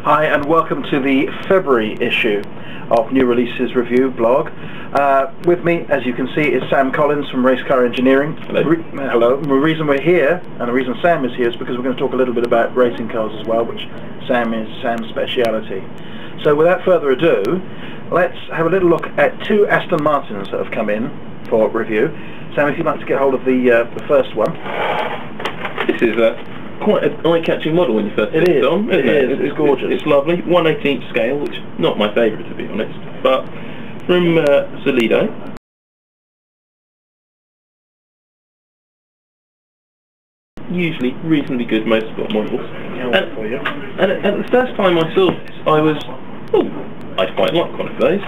Hi and welcome to the February issue of New Releases Review blog. With me, as you can see, is Sam Collins from Race Car Engineering. Hello. Hello. The reason we're here, and the reason Sam is here, is because we're going to talk a little bit about racing cars as well, which Sam's speciality. So without further ado, let's have a little look at two Aston Martins that have come in for review. Sam, if you'd like to get hold of the first one. This is quite an eye-catching model when you first It put is. it on, isn't it? It's gorgeous. It's lovely. 1/18 scale, which is not my favourite to be honest, but from Solido. Usually reasonably good motorsport models. And at the first time I saw this, I was, I'd quite like one of those.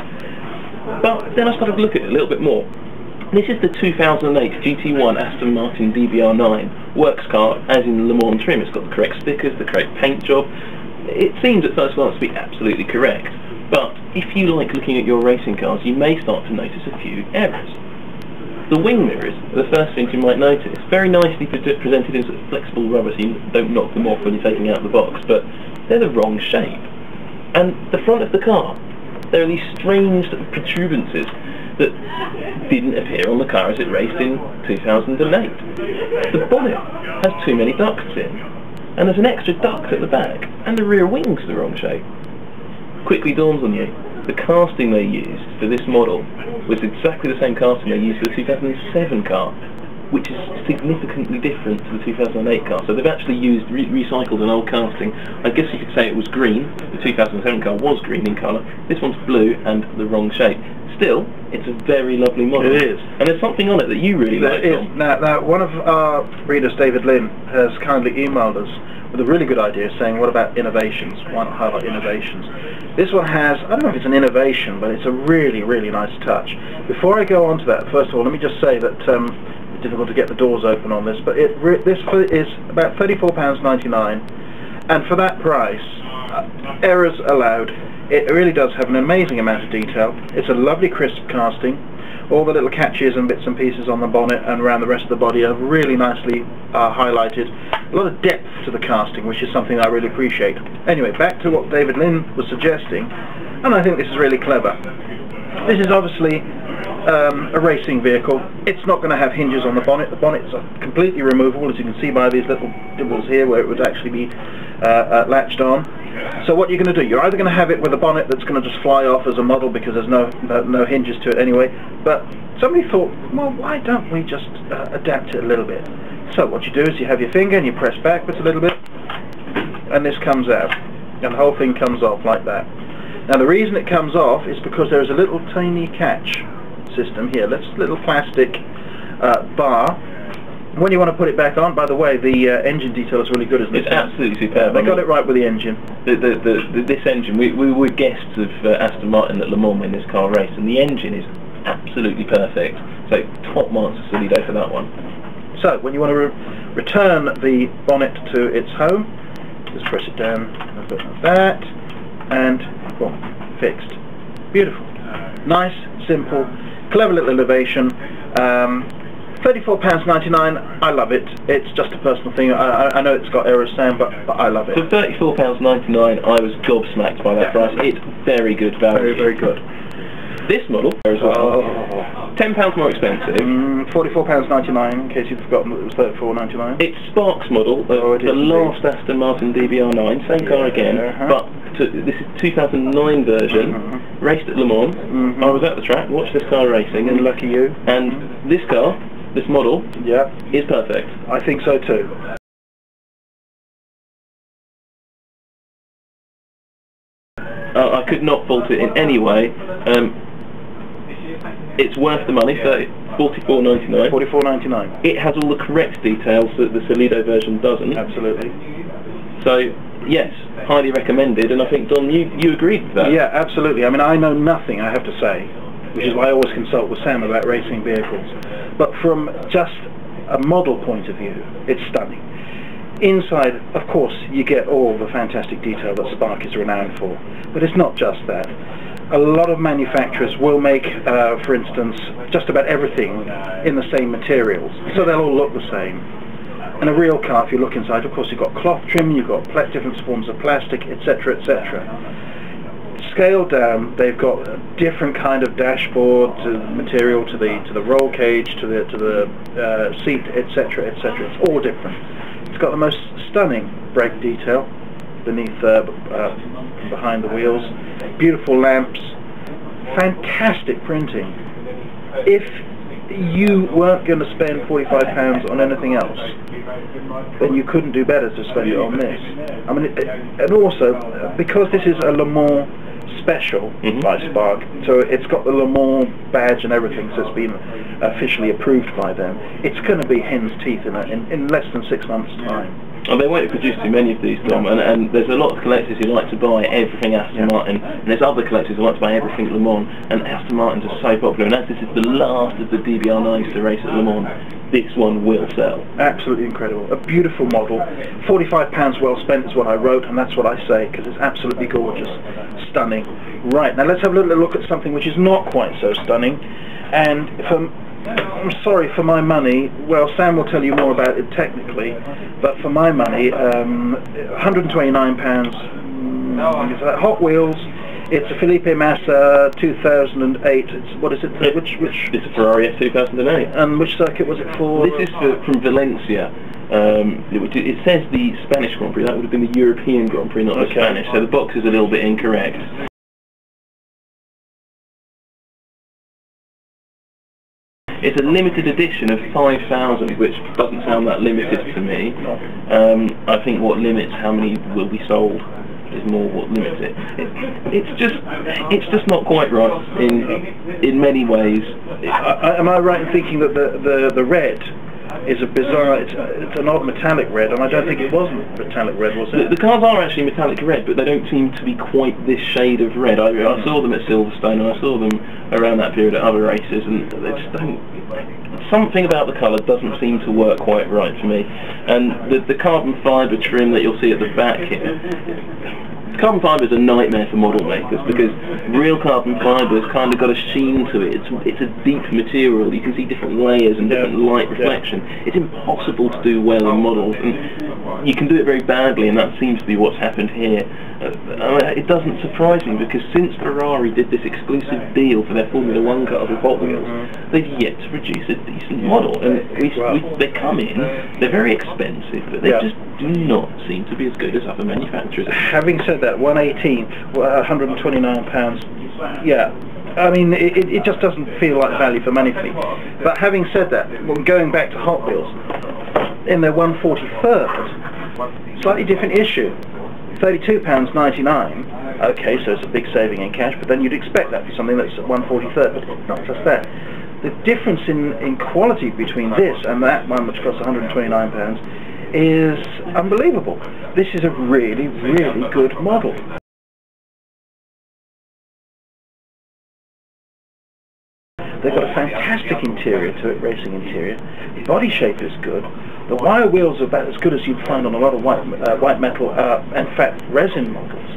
But then I started to look at it a little bit more. This is the 2008 GT1 Aston Martin DBR9 works car, as in Le Mans trim. It's got the correct stickers, the correct paint job. It seems at first glance to be absolutely correct, but if you like looking at your racing cars, you may start to notice a few errors. The wing mirrors are the first things you might notice. Very nicely presented in sort of flexible rubber, so you don't knock them off when you're taking out the box, but they're the wrong shape. And the front of the car, there are these strange sort of protuberances that didn't appear on the car as it raced in 2008. The bonnet has too many ducts in, and there's an extra duct at the back, and the rear wings are the wrong shape. Quickly dawns on you, the casting they used for this model was exactly the same casting they used for the 2007 car, which is significantly different to the 2008 car. So they've actually used recycled an old casting. I guess you could say it was green. The 2007 car was green in colour. This one's blue and the wrong shape. Still, it's a very lovely model. It is. And there's something on it that you really like. Now, one of our readers, David Lynn, has kindly emailed us with a really good idea saying, what about innovations? Why not highlight innovations? This one has, I don't know if it's an innovation, but it's a really, really nice touch. Before I go on to that, first of all, let me just say that it's difficult to get the doors open on this, but this is about £34.99, and for that price, errors allowed. It really does have an amazing amount of detail. It's a lovely crisp casting. All the little catches and bits and pieces on the bonnet and around the rest of the body are really nicely highlighted. A lot of depth to the casting, which is something I really appreciate. Anyway, back to what David Lynn was suggesting, and I think this is really clever. This is obviously a racing vehicle. It's not going to have hinges on the bonnet. The bonnets are completely removable, as you can see by these little dibbles here where it would actually be latched on. So what you're going to do, you're either going to have it with a bonnet that's going to just fly off as a model because there's no hinges to it anyway, but somebody thought, well, why don't we just adapt it a little bit? So what you do is you have your finger and you press backwards a little bit, and this comes out, and the whole thing comes off like that. Now the reason it comes off is because there is a little tiny catch system here. That's a little plastic bar. When you want to put it back on, by the way, the engine detail is really good, isn't it? It's absolutely superb. They got it right with the engine. This engine, we were guests of Aston Martin at Le Mans when this car raced, and the engine is absolutely perfect. So top marks to Solido for that one. So when you want to return the bonnet to its home, just press it down a bit like that, and boom, fixed. Beautiful. Nice, simple, clever little innovation. £34.99, I love it. It's just a personal thing. I know it's got errors, Sam, but I love it. For £34.99, I was gobsmacked by that price. It's very good value. Very, very good. This model as well, £10 more expensive. £44.99, in case you've forgotten that it was £34.99. It's Sparks model, the last Aston Martin DBR9, same car again, but this is 2009 version, raced at Le Mans. I was at the track, watched this car racing, and lucky you. And this car, this model, is perfect. I think so too. I could not fault it in any way. It's worth the money, £44.99. £44.99. It has all the correct details that the Solido version doesn't. Absolutely. So, yes, highly recommended, and I think, Don, you agreed with that. Yeah, absolutely. I mean, I know nothing, I have to say, which is why I always consult with Sam about racing vehicles. But from just a model point of view, it's stunning. Inside, of course, you get all the fantastic detail that Spark is renowned for, but it's not just that. A lot of manufacturers will make, for instance, just about everything in the same materials, so they'll all look the same. And a real car, if you look inside, of course you've got cloth trim, you've got different forms of plastic, etc., etc. Scaled down, they've got a different kind of dashboard material to the roll cage, to the seat, etc., etc. It's all different. It's got the most stunning brake detail beneath, behind the wheels. Beautiful lamps, fantastic printing. If you weren't going to spend £45 on anything else, then you couldn't do better to spend it on this. I mean, and also because this is a Le Mans special by Spark, so it's got the Le Mans badge and everything, so it's been officially approved by them. It's going to be hen's teeth in less than 6 months' time. Well, they won't produce too many of these, Tom, and there's a lot of collectors who like to buy everything Aston Martin, and there's other collectors who like to buy everything Le Mans, and Aston Martins are so popular, and as this is the last of the DBR9s to race at Le Mans, this one will sell. Absolutely incredible. A beautiful model. £45 well spent is what I wrote, and that's what I say, because it's absolutely gorgeous. Stunning. Right, now let's have a little look at something which is not quite so stunning, and I'm sorry, for my money, well, Sam will tell you more about it technically, but for my money, £129, Hot Wheels. It's a Felipe Massa 2008. What is it? Which? It's a Ferrari F2008. And which circuit was it for? This is from Valencia. It says the Spanish Grand Prix. That would have been the European Grand Prix, not the Spanish. So the box is a little bit incorrect. It's a limited edition of 5,000, which doesn't sound that limited to me. I think what limits how many will be sold is more what limits it. It's just not quite right in many ways. Am I right in thinking that the red is a bizarre, it's an odd metallic red, and I don't think it wasn't metallic red, was it? The cars are actually metallic red, but they don't seem to be quite this shade of red. I saw them at Silverstone, and I saw them around that period at other races, and they just don't... Something about the colour doesn't seem to work quite right for me. And the carbon fibre trim that you'll see at the back here, carbon fibre is a nightmare for model makers, because real carbon fibre has kind of got a sheen to it. It's a deep material. You can see different layers and different light reflection. It's impossible to do well in models, and you can do it very badly, and that seems to be what's happened here. It doesn't surprise me, because since Ferrari did this exclusive deal for their Formula 1 cars with Hot Wheels, they've yet to produce a decent model. And they come in, they're very expensive, but they just do not seem to be as good as other manufacturers. Having said that, 118, £129, yeah. I mean, it just doesn't feel like value for money for me. But having said that, well, going back to Hot Wheels, in their 143rd, slightly different issue. £32.99. Okay, so it's a big saving in cash, but then you'd expect that for something that's 143rd, but not just that. The difference in quality between this and that one, which costs £129, is unbelievable. This is a really, really good model. They've got a fantastic interior to it, racing interior. The body shape is good. The wire wheels are about as good as you'd find on a lot of white metal, in fact, resin models.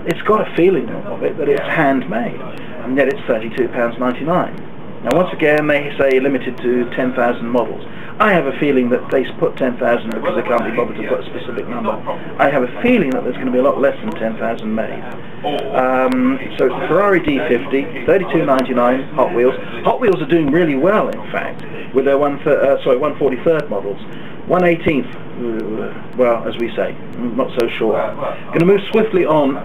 It's got a feeling of it that it's handmade, and yet it's £32.99. Now, once again, they say limited to 10,000 models. I have a feeling that they put 10,000 because they can't be bothered to put a specific number. I have a feeling that there's going to be a lot less than 10,000 made. So it's the Ferrari D50, £32.99, Hot Wheels. Hot Wheels are doing really well, in fact, with their 143rd models. 118th, well, as we say, not so sure. Going to move swiftly on